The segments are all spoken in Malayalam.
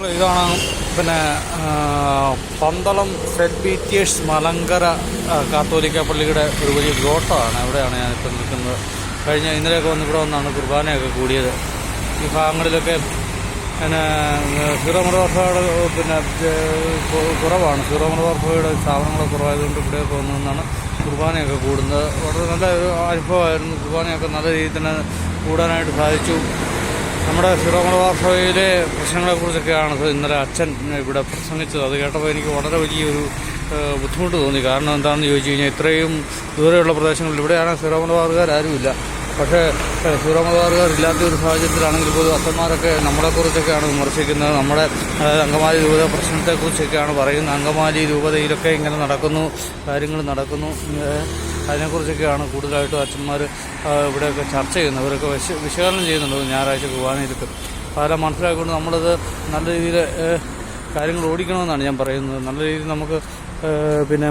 അപ്പോൾ ഇതാണ് പിന്നെ പന്തളം സെന്റ് പീറ്റേഴ്സ് മലങ്കര കാത്തോലിക്ക പള്ളിയുടെ ഒരു വലിയ ഗ്രോട്ടമാണ്. അവിടെയാണ് ഞാനിപ്പോൾ നിൽക്കുന്നത്. ഇന്നലെയൊക്കെ ഇവിടെ വന്നാണ് കുർബാനയൊക്കെ കൂടിയത്. ഈ ഭാഗങ്ങളിലൊക്കെ പിന്നെ സീറോ മലബാർ പിന്നെ കുറവാണ്. സീറോ മലബാർ സ്ഥാപനങ്ങളൊക്കെ കുറവായതുകൊണ്ട് ഇവിടെയൊക്കെ വന്നതെന്നാണ് കുർബാനയൊക്കെ കൂടുന്നത്. വളരെ നല്ല ഒരു അനുഭവമായിരുന്നു. കുർബാനയൊക്കെ നല്ല രീതിയിൽ തന്നെ കൂടാനായിട്ട് സാധിച്ചു. നമ്മുടെ സീറോ മലബാർ സഭയിലെ പ്രശ്നങ്ങളെക്കുറിച്ചൊക്കെയാണ് ഇന്നലെ അച്ഛൻ ഇവിടെ പ്രസംഗിച്ചത്. അത് കേട്ടപ്പോൾ എനിക്ക് വളരെ വലിയൊരു ബുദ്ധിമുട്ട് തോന്നി. കാരണം എന്താണെന്ന് ചോദിച്ചു കഴിഞ്ഞാൽ ഇത്രയും ദൂരെയുള്ള പ്രദേശങ്ങളിൽ ഇവിടെയാണ് സീറോ മലബാറുകാരുമില്ല. പക്ഷേ സീറോ മലബാറുകാരില്ലാത്ത ഒരു സാഹചര്യത്തിലാണെങ്കിൽ പോലും അച്ഛന്മാരൊക്കെ നമ്മളെക്കുറിച്ചൊക്കെയാണ് വിമർശിക്കുന്നത്. നമ്മുടെ അങ്കമാലി രൂപത പ്രശ്നത്തെക്കുറിച്ചൊക്കെയാണ് പറയുന്നത്. അങ്കമാലി രൂപതയിലൊക്കെ ഇങ്ങനെ നടക്കുന്നു, കാര്യങ്ങൾ നടക്കുന്നു, അതിനെക്കുറിച്ചൊക്കെയാണ് കൂടുതലായിട്ടും അച്ഛന്മാർ ഇവിടെയൊക്കെ ചർച്ച ചെയ്യുന്നത്. അവരൊക്കെ വിശകലനം ചെയ്യുന്നുണ്ട് ഞായറാഴ്ച കുർബാനയിലൊക്കെ. അതെല്ലാം മനസ്സിലാക്കിക്കൊണ്ട് നമ്മളത് നല്ല രീതിയിൽ കാര്യങ്ങൾ ഓടിക്കണമെന്നാണ് ഞാൻ പറയുന്നത്. നല്ല രീതിയിൽ നമുക്ക് പിന്നെ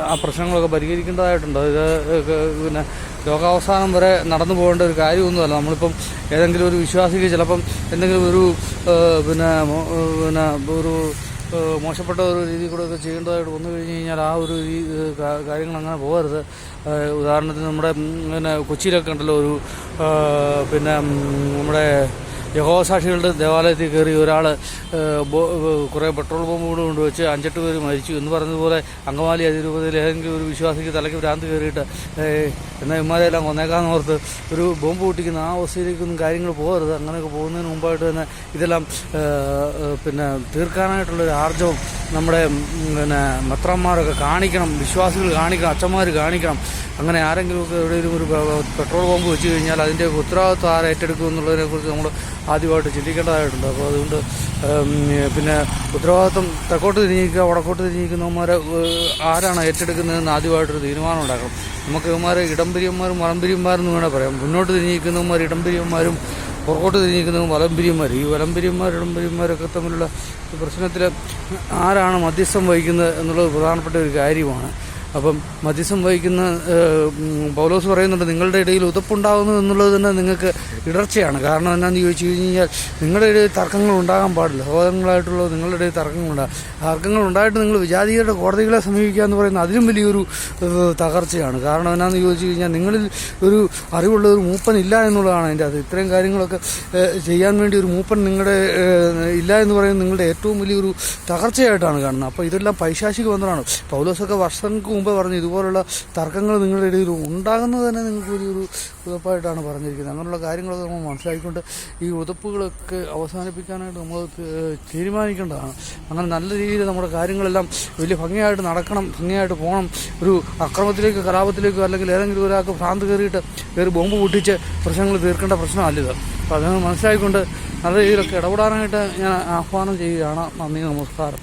ആ പ്രശ്നങ്ങളൊക്കെ പരിഹരിക്കേണ്ടതായിട്ടുണ്ട്. ഇത് പിന്നെ ലോകാവസാനം വരെ നടന്നു പോകേണ്ട ഒരു കാര്യമൊന്നുമല്ല. നമ്മളിപ്പം ഏതെങ്കിലും ഒരു വിശ്വാസിക്ക് ചിലപ്പം എന്തെങ്കിലും ഒരു പിന്നെ ഒരു മോശപ്പെട്ട ഒരു രീതി കൂടെ ഒക്കെ ചെയ്യേണ്ടതായിട്ട് വന്നു കഴിഞ്ഞ് കഴിഞ്ഞാൽ ആ ഒരു കാര്യങ്ങൾ അങ്ങനെ പോകരുത്. ഉദാഹരണത്തിന് നമ്മുടെ പിന്നെ കൊച്ചിയിലൊക്കെ ഉണ്ടല്ലോ ഒരു പിന്നെ നമ്മുടെ യഹോവ സാക്ഷികളുടെ ദേവാലയത്തിൽ കയറി ഒരാൾ കുറേ പെട്രോൾ ബോംബുകൾ കൊണ്ടുവച്ച് 5-8 പേര് മരിച്ചു എന്ന് പറഞ്ഞതുപോലെ അങ്കമാലി അതിരൂപതയിൽ ഏതെങ്കിലും ഒരു വിശ്വാസിക്ക് തലയ്ക്ക് ഭ്രാന്ത് കയറിയിട്ട് എന്നാൽ ഇമാരെല്ലാം കൊന്നേക്കാന്ന് ഓർത്ത് ഒരു ബോംബ് പൊട്ടിക്കുന്ന ആ അവസ്ഥയിലേക്കൊന്നും കാര്യങ്ങൾ പോകരുത്. അങ്ങനെയൊക്കെ പോകുന്നതിന് മുമ്പായിട്ട് തന്നെ ഇതെല്ലാം പിന്നെ തീർക്കാനായിട്ടുള്ളൊരു ആർജവം നമ്മുടെ പിന്നെ മെത്രാന്മാരൊക്കെ കാണിക്കണം, വിശ്വാസികൾ കാണിക്കണം, അച്ഛന്മാർ കാണിക്കണം. അങ്ങനെ ആരെങ്കിലുമൊക്കെ എവിടെയെങ്കിലും ഒരു പെട്രോൾ ബോംബ് വെച്ച് കഴിഞ്ഞാൽ അതിൻ്റെ ഉത്തരവാദിത്വം ആരേറ്റെടുക്കും എന്നുള്ളതിനെക്കുറിച്ച് നമ്മൾ ആദ്യമായിട്ട് ചിന്തിക്കേണ്ടതായിട്ടുണ്ട്. അപ്പോൾ അതുകൊണ്ട് പിന്നെ ഉത്തരവാദിത്വം തെക്കോട്ട് തിരിഞ്ഞിരിക്കുക വടക്കോട്ട് തിരിഞ്ഞിരിക്കുന്നവന്മാരെ ആരാണ് ഏറ്റെടുക്കുന്നതെന്ന് ആദ്യമായിട്ടൊരു തീരുമാനം ഉണ്ടാക്കണം. നമുക്ക് ഇവന്മാരെ ഇടംപിരിയന്മാരും വലംപിരിയന്മാരെന്ന് വേണേൽ പറയാം. മുന്നോട്ട് തിരിഞ്ഞിരിക്കുന്നവന്മാർ ഇടംപിരിയന്മാരും പുറകോട്ട് തിരിഞ്ഞിരിക്കുന്നതും വലംപിരിയന്മാർ. ഈ വലംപിരിയന്മാർ ഇടംപിരിയന്മാരൊക്കെ തമ്മിലുള്ള പ്രശ്നത്തിൽ ആരാണ് മധ്യസ്ഥം വഹിക്കുന്നത് എന്നുള്ളത് പ്രധാനപ്പെട്ട ഒരു കാര്യമാണ്. അപ്പം മധ്യസ്ഥം വഹിക്കുന്ന പൗലോസ് പറയുന്നുണ്ട് നിങ്ങളുടെ ഇടയിൽ ഉതപ്പുണ്ടാകുന്നു എന്നുള്ളത് തന്നെ നിങ്ങൾക്ക് ഇടർച്ചയാണ്. കാരണം എന്താണെന്ന് ചോദിച്ചു കഴിഞ്ഞാൽ നിങ്ങളുടെ ഇടയിൽ തർക്കങ്ങൾ ഉണ്ടാകാൻ പാടില്ല. സഹോദരങ്ങളായിട്ടുള്ള നിങ്ങളുടെ ഇടയിൽ തർക്കങ്ങൾ ഉണ്ടായിട്ട് നിങ്ങൾ വിജാതികളുടെ കോടതികളെ സമീപിക്കുക എന്ന് പറയുന്നത് അതിലും വലിയൊരു തകർച്ചയാണ്. കാരണം എന്താണെന്ന് ചോദിച്ചു കഴിഞ്ഞാൽ നിങ്ങളിൽ ഒരു അറിവുള്ള ഒരു മൂപ്പൻ ഇല്ല എന്നുള്ളതാണ് അതിൻ്റെ അത്. ഇത്രയും കാര്യങ്ങളൊക്കെ ചെയ്യാൻ വേണ്ടി ഒരു മൂപ്പൻ നിങ്ങളുടെ ഇല്ല എന്ന് പറയുന്നത് നിങ്ങളുടെ ഏറ്റവും വലിയൊരു തകർച്ചയായിട്ടാണ് കാണുന്നത്. അപ്പോൾ ഇതെല്ലാം പൈശാചിക ബന്ധമാണ്. പൗലോസൊക്കെ വർഷങ്ങൾക്ക് മുമ്പ് പറഞ്ഞു ഇതുപോലുള്ള തർക്കങ്ങൾ നിങ്ങളുടെ ഇടയിൽ ഉണ്ടാകുന്നത് തന്നെ നിങ്ങൾക്ക് വലിയൊരു ഉതപ്പായിട്ടാണ് പറഞ്ഞിരിക്കുന്നത്. അങ്ങനെയുള്ള കാര്യങ്ങളൊക്കെ നമ്മൾ മനസ്സിലാക്കിക്കൊണ്ട് ഈ ഉതപ്പുകളൊക്കെ അവസാനിപ്പിക്കാനായിട്ട് നമ്മൾ തീരുമാനിക്കേണ്ടതാണ്. അങ്ങനെ നല്ല രീതിയിൽ നമ്മുടെ കാര്യങ്ങളെല്ലാം വലിയ ഭംഗിയായിട്ട് നടക്കണം, ഭംഗിയായിട്ട് പോകണം. ഒരു അക്രമത്തിലേക്കോ കലാപത്തിലേക്കോ അല്ലെങ്കിൽ ഏതെങ്കിലും ഒരാൾക്ക് ഭ്രാന്ത് കയറി ബോംബ് പൊട്ടിച്ച് പ്രശ്നങ്ങൾ തീർക്കേണ്ട പ്രശ്നമല്ലിത്. അപ്പോൾ അത് മനസ്സിലാക്കിക്കൊണ്ട് നല്ല രീതിയിലൊക്കെ ഇടപെടാനായിട്ട് ഞാൻ ആഹ്വാനം ചെയ്യുകയാണ്. നന്ദി, നമസ്കാരം.